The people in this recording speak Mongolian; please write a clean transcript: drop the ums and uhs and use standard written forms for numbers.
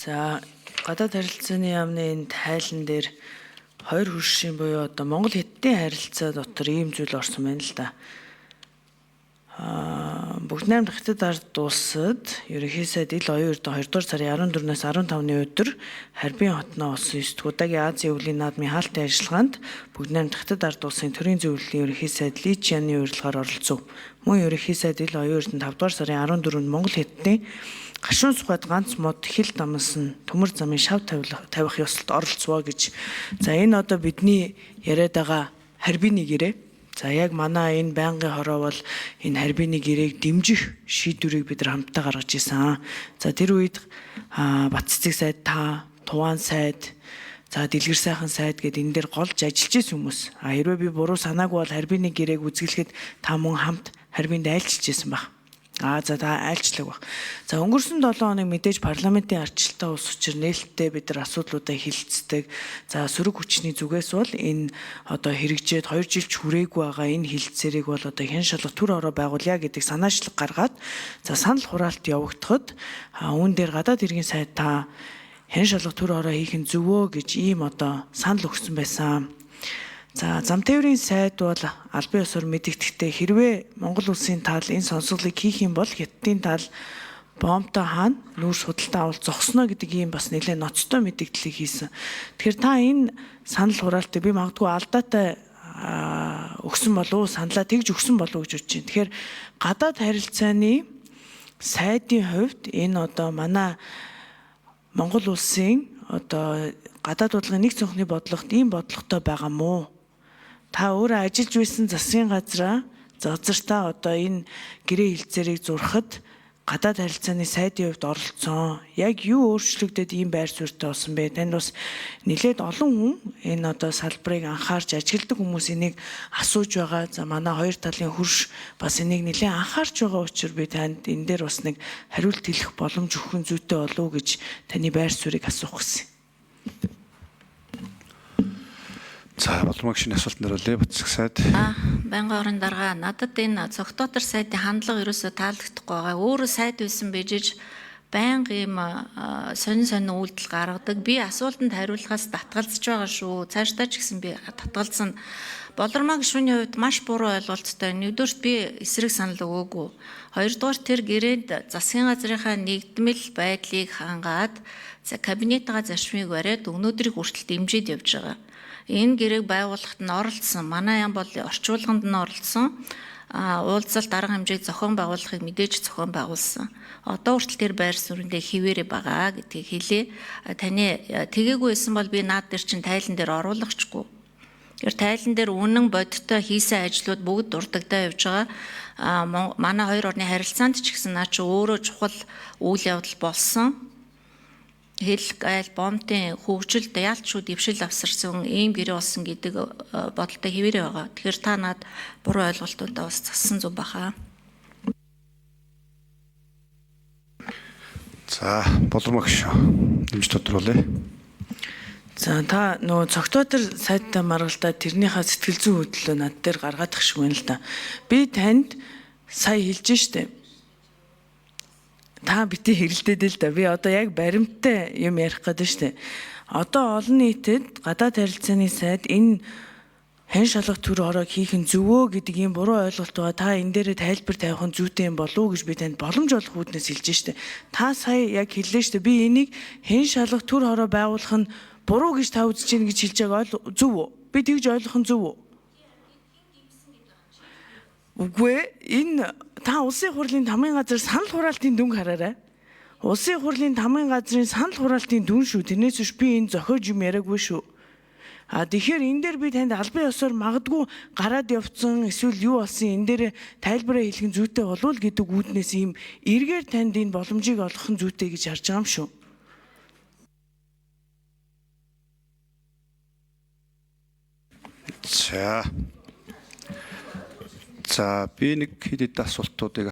За гадаад харилцааны яамны энэ тайлан дээр хоёр хөршийн буюу одоо Монгол Хятадын харилцаа дотор ийм зүйл орсон байна л да. Бүгд найрамдах Хятад ард улсад ерөнхий сайд ил оюун эрдэнэ 2 дугаар сарын 14-өөс 15-ны өдөр Харбин хотноо олсон 9 дахь удаагийн Азийн өвлийн наадмын хаалтын ажиллагаанд бүгд найрамдах Хятад ард улсын төрийн зөвлөлийн ерөнхий сайд Ли Чяны урилгаар оролцов. Мөн ерөнхий сайд ил оюун эрдэнэ 5 дугаар сарын 14-нд Монгол Хятадын гашуун сухад ганц мод хил дамсан төмөр замын шав тавих ёслолд оролцвоо гэж. За энэ одоо бидний яриад байгаа Харбины гэрээ. За яг манай энэ байнгын хороо бол энэ Харбины гэрээг дэмжих шийдвэрийг бид нар хамтдаа гаргаж ирсэн. За тэр үед Бат цэцэг сайд та, Туван сайд, за Дэлгэр сайхан сайд гэд энэ дээр голж ажиллаж исэн хүмүүс. Хэрвээ би буруу санаагүй бол Харбины гэрээг үзгэлэхэд та мөн хамт Харбинд айлчилж исэн баг. За та айлчлаг баг. За өнгөрсөн 7 хоног мэдээж парламентын ардчилтаа ус учир нээлттэй бид нар асуудлуудаа хилцдэг. За сөрөг хүчний зүгээс бол энэ одоо хэрэгжээд 2 жилч хүрээгүй байгаа энэ хилцээрийг бол одоо хэн шалгах төр ороо байгуулъя гэдэг санаачлаг гаргаад за санал хураалт явагдахад үүн дээр гадаад иргэн сайд та хэн шалгах төр ороо хийх нь зөвөө гэж ийм одоо санал өгсөн байсан. За зам тээврийн сайд бол албан ёсоор мэдэгдэхдээ хэрвээ Монгол улсын тал энэ сонсголыг хийх юм бол Хятадын тал бомбтой хаана нүүр судалтаа авал зогсноо гэдэг ийм бас нэлээд ноцтой мэдэгдлийг хийсэн. Тэгэхээр та энэ санал хураалтыг би магадгүй алдаатай өгсөн болов уу, саналаа тэгж өгсөн болов уу гэж бодож байна. Тэгэхээр гадаад харилцааны сайдын хувьд энэ одоо манай Монгол улсын одоо гадаад бодлогын нэг цонхны бодлогот ийм бодлоготой байгаа мó? Та өөрөө ажиллаж байсан засгийн газартаа одоо энэ гэрээ хилцээрийг зурхад гадаад харилцааны сайдын хувьд оролцсон. Яг юу өөрчлөгдөд ийм байр суурьтай болсон бэ? Танд бас нэлээд олон хүн энэ одоо салбарыг анхаарч ажигладаг хүмүүс энийг асууж байгаа. За манай хоёр талын хөрш бас энийг нэлээд анхаарч байгаа учраас би танд энэ дээр бас нэг хариулт хэлэх боломж өгөх зүйтэй болов уу гэж таны байр суурийг асуух гэсэн. За болмог шинэ асуулт нэрүүлээ Бат цэцэг сайд. Байнгын орон дарга надад энэ цогтоотор сайдын хандлага ерөөсөө таалагдахгүй байгаа. Өөрөө сайд байсан бижиж байнга ийм сонин үйлдэл гаргадаг. Би асуултанд хариулахаас татгалзаж байгаа шүү. Цаашдаа ч гэсэн би татгалзсан. Болормог шүүний хувьд маш буруу ойлголттой. Нэгдүгürt би эсрэг санал өгөөгүй. Хоёрдугаар тэр гэрээнд засгийн газрынхаа нэгдмэл байдлыг хангаад кабинетаа зарчмыг бариад өнөөдрийг хүртэл дэмжиж явж байгаа. Энэ гэрээг байгуулахад нь оролцсон. Манай яам бол орчуулганд нь оролцсон. Уулзалт арга хэмжээг зохион байгуулахыг мэдээж зохион байгуулсан. Одоо хүртэл тэр байр суурьндээ хിവэрэ байгаа гэдгийг хэлээ. Таны тгээггүй байсан бол би наад дээр чинь тайлан дээр оруулахчгүй. Тэр тайлан дээр үнэн бодиттой хийсэн ажлууд бүгд дурддагдаа явж байгаа. Манай хоёр орны харилцаанд ч гэсэн наа чи өөрөө чухал үйл явдал болсон. Хэл гайл бомбын хөгжилд яалтчгүй дэвшил авсарсан ийм гэрээ болсон гэдэг бодолтой хിവэрэ байгаа. Тэгэхээр та над буруу ойлголтуудаа бас зассан зүг баха. За болмогш дэмж тодруулъя. За та нөгөө цогтоотор сайдтай маргалдаа тэрнийхээ сэтгэл зүйн хөдлөлөө над дээр гаргаадах шиг байна л да. Би танд сая хэлж штэ. Та бити хэрэлдээд л да. Би одоо яг баримттай юм ярих гэдэг штэ. Одоо олон нийтэд гадаад харилцааны сайд энэ хэн шалгах төр ороог хийх нь зөвөө гэдэг ийм буруу ойлголт байгаа. Та энэ дээрээ тайлбар тавих нь зүйтэй юм болов уу гэж би танд боломж олох үүднээс хэлж штэ. Та сая яг хэллээ штэ. Би энийг хэн шалгах төр хороо байгуулах нь буруу гэж та үзэж гин гэж хэлж байгаа зөв үү? Би тэгж ойлгох нь зөв үү? Үгүй энэ та улсын хурлын тамгын газар санал хураалтын дүнг хараарай. Улсын хурлын тамгын газрын санал хураалтын дүн шүү. Тэрнээс биш би энэ зохиож юм яриаггүй шүү. Тэгэхээр энэ дээр би танд албан ёсоор магадгүй гараад явцсан эсвэл юу болсон энэ дээр тайлбараа хэлэх зүйтэй болов уу гэдэг үүднээс ийм эргээр танд энэ боломжийг олгох нь зүйтэй гэж харж байгаа юм шүү. За би нэг хэд асуултуудыг